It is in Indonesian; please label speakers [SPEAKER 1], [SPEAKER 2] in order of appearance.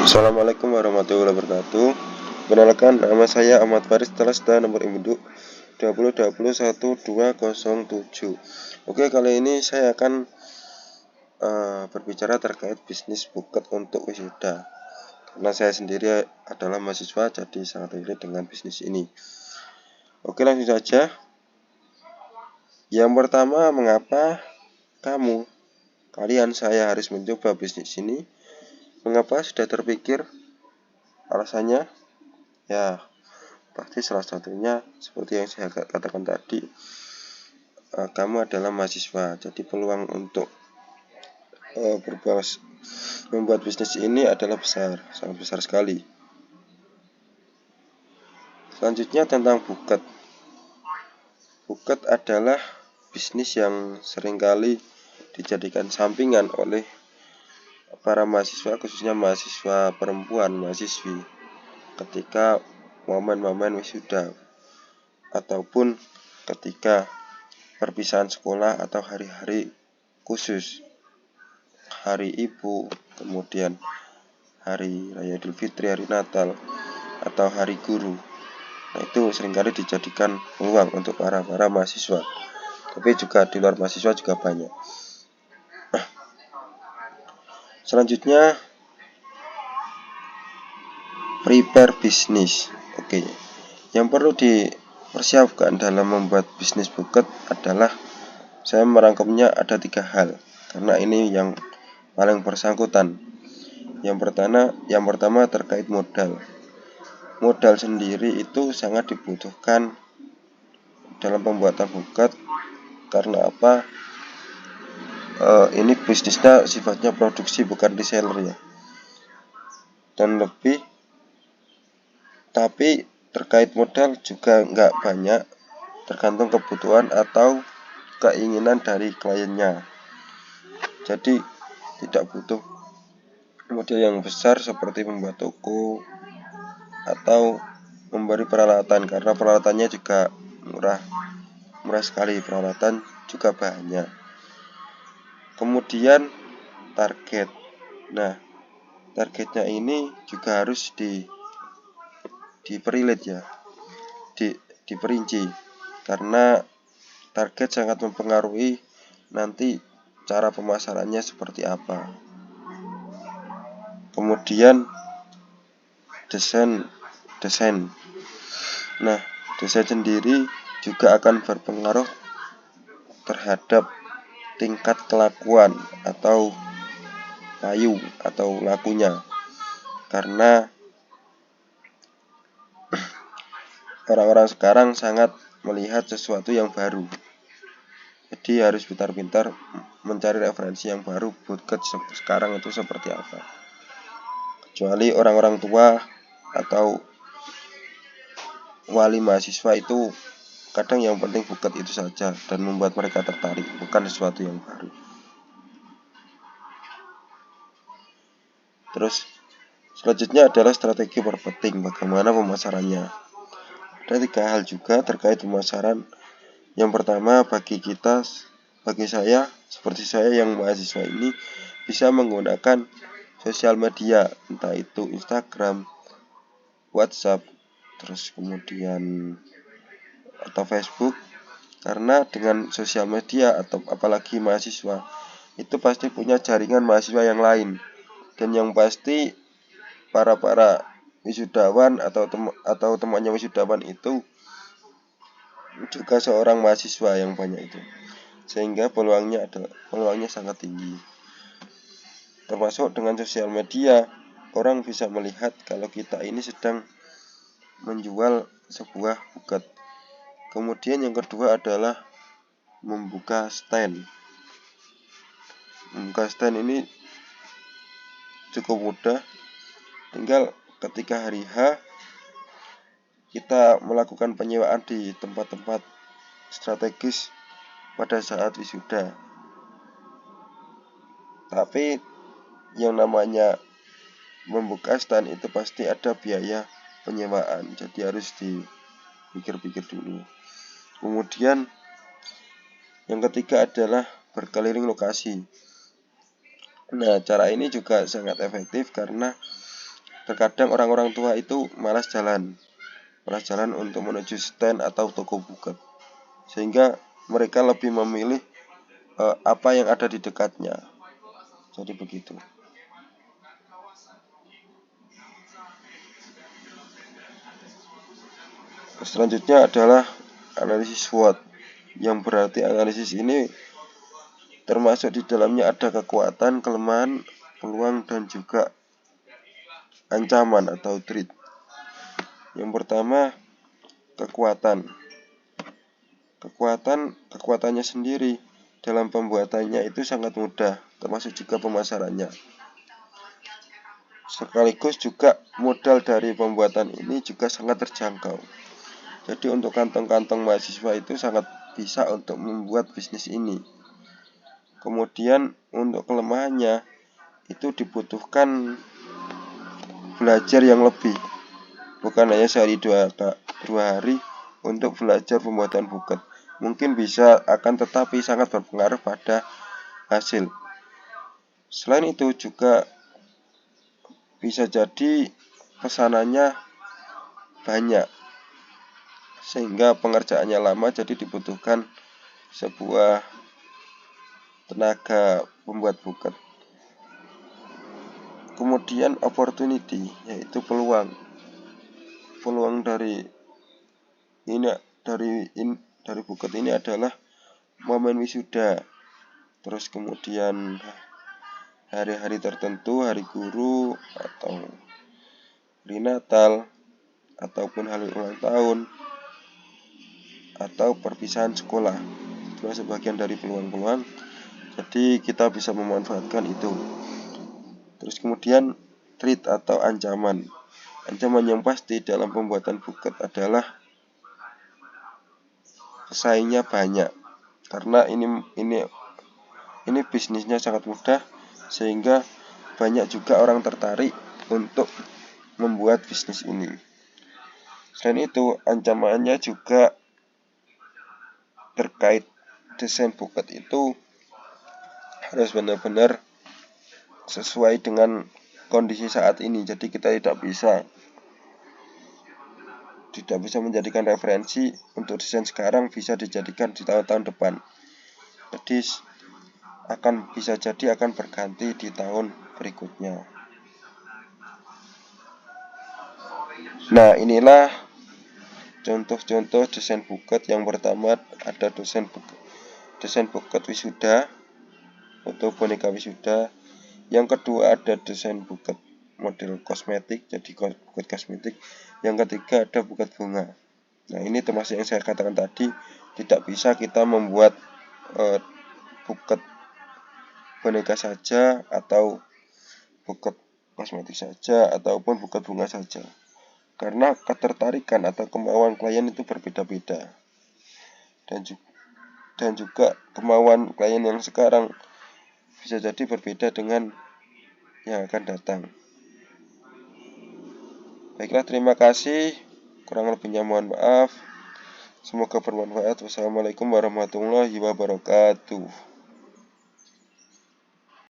[SPEAKER 1] Assalamualaikum warahmatullahi wabarakatuh. Perkenalkan, nama saya Ahmad Faris Telasda, nomor induk 20201207. Oke, kali ini saya akan berbicara terkait bisnis buket untuk wisuda. Karena saya sendiri adalah mahasiswa, jadi sangat relate dengan bisnis ini. Oke, langsung saja. Yang pertama, mengapa kalian saya harus mencoba bisnis ini? Mengapa sudah terpikir alasannya? Ya, pasti salah satunya seperti yang saya katakan tadi, kamu adalah mahasiswa, jadi peluang untuk membuat bisnis ini adalah besar, sangat besar sekali. Selanjutnya tentang buket. Buket adalah bisnis yang seringkali dijadikan sampingan oleh para mahasiswa, khususnya mahasiswa perempuan, mahasiswi, ketika momen-momen wisuda ataupun ketika perpisahan sekolah atau hari-hari khusus, hari ibu, kemudian hari raya Idul Fitri, hari Natal, atau hari guru. Nah, itu seringkali dijadikan peluang untuk para mahasiswa, tapi juga di luar mahasiswa juga banyak. Selanjutnya, prepare bisnis. Oke, yang perlu dipersiapkan dalam membuat bisnis buket adalah, saya merangkumnya ada 3 hal, karena ini yang paling bersangkutan. Yang pertama terkait modal. Modal sendiri itu sangat dibutuhkan dalam pembuatan buket. Karena apa? Ini bisnisnya sifatnya produksi, bukan reseller ya. Dan tapi terkait modal juga nggak banyak, tergantung kebutuhan atau keinginan dari kliennya. Jadi tidak butuh modal yang besar seperti membuat toko atau memberi peralatan, karena peralatannya juga murah sekali, peralatan juga banyak. Kemudian target. Nah, targetnya ini juga harus diperilit ya, diperinci, karena target sangat mempengaruhi nanti cara pemasarannya seperti apa. Kemudian desain. Nah, desain sendiri juga akan berpengaruh terhadap tingkat kelakuan atau payu atau lakunya, karena orang-orang sekarang sangat melihat sesuatu yang baru. Jadi harus pintar-pintar mencari referensi yang baru, buket sekarang itu seperti apa. Kecuali orang-orang tua atau wali mahasiswa itu kadang yang penting buket itu saja dan membuat mereka tertarik, bukan sesuatu yang baru. Terus selanjutnya adalah strategi marketing, bagaimana pemasarannya. Ada 3 hal juga terkait pemasaran. Yang pertama, bagi saya, seperti saya yang mahasiswa ini, bisa menggunakan sosial media, entah itu Instagram, WhatsApp, terus kemudian atau Facebook. Karena dengan sosial media atau apalagi mahasiswa itu pasti punya jaringan mahasiswa yang lain, dan yang pasti para wisudawan atau temannya wisudawan itu juga seorang mahasiswa yang banyak itu, sehingga peluangnya sangat tinggi. Termasuk dengan sosial media, orang bisa melihat kalau kita ini sedang menjual sebuah buket. Kemudian yang kedua adalah membuka stand. Membuka stand ini cukup mudah, tinggal ketika hari H kita melakukan penyewaan di tempat-tempat strategis pada saat wisuda. Tapi yang namanya membuka stand itu pasti ada biaya penyewaan, jadi harus dipikir-pikir dulu. Kemudian yang ketiga adalah berkeliling lokasi. Nah, cara ini juga sangat efektif karena terkadang orang-orang tua itu malas jalan untuk menuju stand atau toko buku, sehingga mereka lebih memilih apa yang ada di dekatnya. Jadi begitu. Selanjutnya adalah analisis SWOT, yang berarti analisis ini termasuk di dalamnya ada kekuatan, kelemahan, peluang, dan juga ancaman atau threat. Yang pertama, kekuatan. Kekuatannya sendiri dalam pembuatannya itu sangat mudah, termasuk juga pemasarannya. Sekaligus juga modal dari pembuatan ini juga sangat terjangkau. Jadi untuk kantong-kantong mahasiswa itu sangat bisa untuk membuat bisnis ini. Kemudian untuk kelemahannya itu dibutuhkan belajar yang lebih, bukan hanya sehari dua hari untuk belajar pembuatan buket. Mungkin bisa akan tetapi sangat berpengaruh pada hasil. Selain itu juga bisa jadi pesanannya banyak sehingga pengerjaannya lama, jadi dibutuhkan sebuah tenaga pembuat buket. Kemudian opportunity, yaitu peluang dari buket ini adalah momen wisuda, terus kemudian hari-hari tertentu, hari guru atau hari Natal ataupun hari ulang tahun atau perpisahan sekolah. Itu sebagian dari peluang-peluang, jadi kita bisa memanfaatkan itu. Terus kemudian threat atau ancaman. Ancaman yang pasti dalam pembuatan buket adalah pesaingnya banyak, karena ini bisnisnya sangat mudah sehingga banyak juga orang tertarik untuk membuat bisnis ini. Selain itu, ancamannya juga terkait desain buket itu harus benar-benar sesuai dengan kondisi saat ini. Jadi kita tidak bisa menjadikan referensi untuk desain sekarang bisa dijadikan di tahun-tahun depan. Jadi bisa jadi akan berganti di tahun berikutnya. Nah, inilah contoh-contoh desain buket. Yang pertama ada desain buket wisuda atau boneka wisuda. Yang kedua ada desain buket model kosmetik, jadi buket kosmetik. Yang ketiga ada buket bunga. Nah, ini termasuk yang saya katakan tadi, tidak bisa kita membuat buket boneka saja atau buket kosmetik saja ataupun buket bunga saja, karena ketertarikan atau kemauan klien itu berbeda-beda, dan juga kemauan klien yang sekarang bisa jadi berbeda dengan yang akan datang. Baiklah, terima kasih. Kurang lebihnya mohon maaf. Semoga bermanfaat. Wassalamualaikum warahmatullahi wabarakatuh.